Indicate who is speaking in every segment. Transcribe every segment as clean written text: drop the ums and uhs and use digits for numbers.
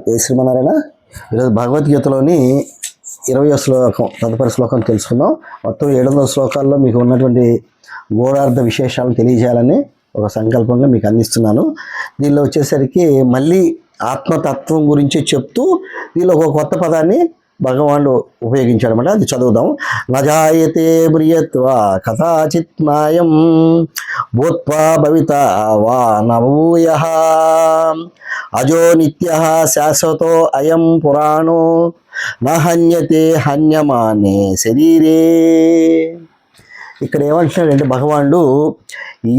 Speaker 1: ఏ శ్రీమన్నారాయణ. ఈరోజు భగవద్గీతలోని 20వ శ్లోకం తదుపరి శ్లోకం తెలుసుకుందాం. మొత్తం 700 శ్లోకాల్లో మీకు ఉన్నటువంటి గూఢార్థ విశేషాలను తెలియజేయాలని ఒక సంకల్పంగా మీకు అందిస్తున్నాను. దీనిలో వచ్చేసరికి మళ్ళీ ఆత్మతత్వం గురించి చెప్తూ దీనిలో ఒక కొత్త పదాన్ని భగవానుడు ఉపయోగించాడనమాట. అది చదువుదాం. నజాయతే మ్రియత్వా కథాచిత్ మాయం భూత్వా భవిత వా నభూయః అజో నిత్యః శాశ్వతో అయం పురాణో నహన్యతే హన్యమానే శరీరే. ఇక్కడ ఏమంటున్నాడంటే భగవానుడు,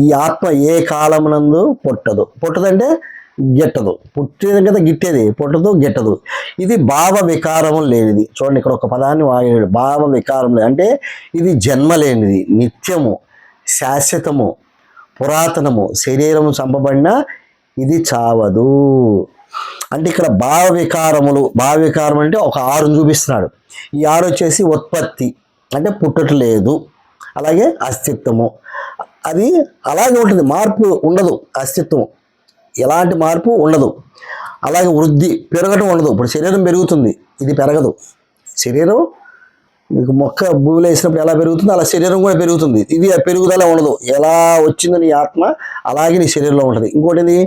Speaker 1: ఈ ఆత్మ ఏ కాలమునందు పుట్టదంటే గిట్టదు, పుట్టేది కదా గిట్టేది, పుట్టదు గిట్టదు. ఇది భావ వికారము లేనిది. చూడండి, ఇక్కడ ఒక పదాన్ని వాడాడు, భావ వికారం లేదు అంటే ఇది జన్మ లేనిది, నిత్యము, శాశ్వతము, పురాతనము, శరీరము చంపబడినా ఇది చావదు. అంటే ఇక్కడ భావ వికారం అంటే ఒక 6 చూపిస్తున్నాడు. ఈ 6 వచ్చేసి ఉత్పత్తి అంటే పుట్టట్లేదు, అలాగే అస్తిత్వము అది అలాగే ఉంటుంది, మార్పు ఉండదు, అస్తిత్వం ఎలాంటి మార్పు ఉండదు. అలాగే వృద్ధి పెరగడం ఉండదు. ఇప్పుడు శరీరం పెరుగుతుంది, ఇది పెరగదు. శరీరం మీకు మొక్క భూమిలో వేసినప్పుడు ఎలా పెరుగుతుందో అలా శరీరం కూడా పెరుగుతుంది, ఇది పెరుగుదల ఉండదు. ఎలా వచ్చిందో నీ ఆత్మ అలాగే నీ శరీరంలో ఉంటుంది. ఇంకోటిది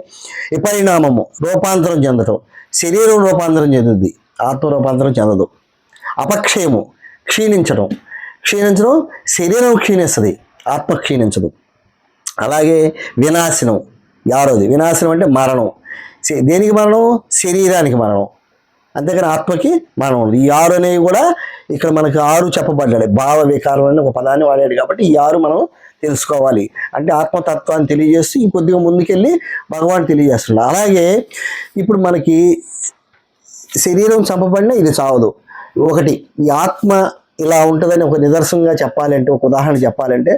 Speaker 1: విపరిణామము, రూపాంతరం చెందటం. శరీరం రూపాంతరం చెందుద్ది, ఆత్మ రూపాంతరం చెందదు. అపక్షయము, క్షీణించడం శరీరం క్షీణిస్తుంది, ఆత్మ క్షీణించదు. అలాగే వినాశనం, 6వది వినాశనం అంటే మరణం. దేనికి మరణం? శరీరానికి మరణం, అంతేకాని ఆత్మకి మరణం ఉండదు. ఈ 6 అనేవి కూడా ఇక్కడ మనకు 6 చెప్పబడ్డాడు. భావ వికారం అని ఒక పదాన్ని వాడాడు కాబట్టి ఈ 6 మనం తెలుసుకోవాలి. అంటే ఆత్మతత్వాన్ని తెలియజేస్తూ ఇంకొద్దిగా ముందుకెళ్ళి భగవాన్ తెలియజేస్తున్నాడు. అలాగే ఇప్పుడు మనకి శరీరం చంపబడినా ఇది చావదు. ఒకటి, ఈ ఆత్మ ఇలా ఉంటుందని ఒక నిదర్శనంగా చెప్పాలంటే, ఒక ఉదాహరణ చెప్పాలంటే,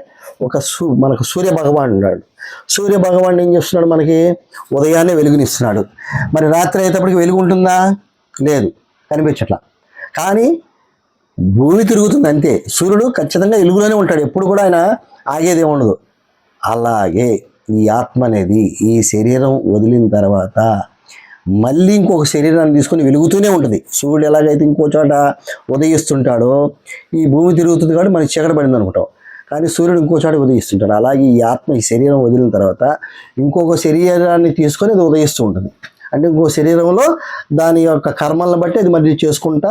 Speaker 1: మనకు సూర్య భగవాన్ ఉన్నాడు. సూర్య భగవాన్ ఏం చేస్తున్నాడు? మనకి ఉదయాన్నే వెలుగునిస్తున్నాడు. మరి రాత్రి అయ్యేటప్పటికి వెలుగు ఉంటుందా? లేదు, కనిపించట్లా. కానీ భూమి తిరుగుతుంది అంతే. సూర్యుడు ఖచ్చితంగా వెలుగులోనే ఉంటాడు, ఎప్పుడు కూడా ఆయన ఆగేదే ఉండదు. అలాగే ఈ ఆత్మ అనేది ఈ శరీరం వదిలిన తర్వాత మళ్ళీ ఇంకొక శరీరాన్ని తీసుకొని వెలుగుతూనే ఉంటుంది. సూర్యుడు ఎలాగైతే ఇంకో చోట ఉదయిస్తుంటాడో, ఈ భూమి తిరుగుతుంది కాబట్టి మనకి చీకటి పడింది అనుకుంటాం, కానీ సూర్యుడు ఇంకో చోట ఉదయిస్తుంటాడు. అలాగే ఈ ఆత్మ ఈ శరీరం వదిలిన తర్వాత ఇంకొక శరీరాన్ని తీసుకొని అది ఉదయిస్తూ ఉంటుంది. అంటే ఇంకో శరీరంలో దాని యొక్క కర్మలను బట్టి అది మళ్ళీ చేసుకుంటా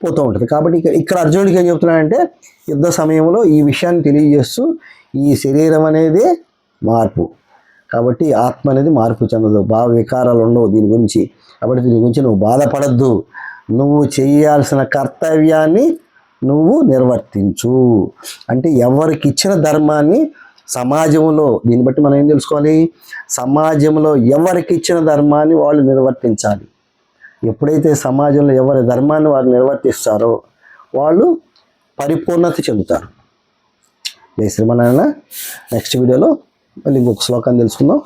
Speaker 1: పోతూ ఉంటుంది. కాబట్టి ఇక్కడ అర్జునుడికి ఏం చెప్తున్నాడంటే, యుద్ధ సమయంలో ఈ విషయాన్ని తెలియజేస్తూ ఈ శరీరం అనేది మార్పు, కాబట్టి ఆత్మ అనేది మార్పు చెందదు, భావ వికారాలు ఉండవు దీని గురించి. కాబట్టి దీని గురించి నువ్వు బాధపడద్దు, నువ్వు చేయాల్సిన కర్తవ్యాన్ని నువ్వు నిర్వర్తించు. అంటే ఎవరికి ఇచ్చిన ధర్మాన్ని సమాజంలో, దీన్ని బట్టి మనం ఏం తెలుసుకోవాలి? సమాజంలో ఎవరికి ఇచ్చిన ధర్మాన్ని వాళ్ళు నిర్వర్తించాలి. ఎప్పుడైతే సమాజంలో ఎవరి ధర్మాన్ని వారు నిర్వర్తిస్తారో వాళ్ళు పరిపూర్ణత చెందుతారు. జై శ్రీమన్నారాయణ. నెక్స్ట్ వీడియోలో మళ్ళీ ఇంకొక శ్లోకాన్ని తెలుసుకుందాం.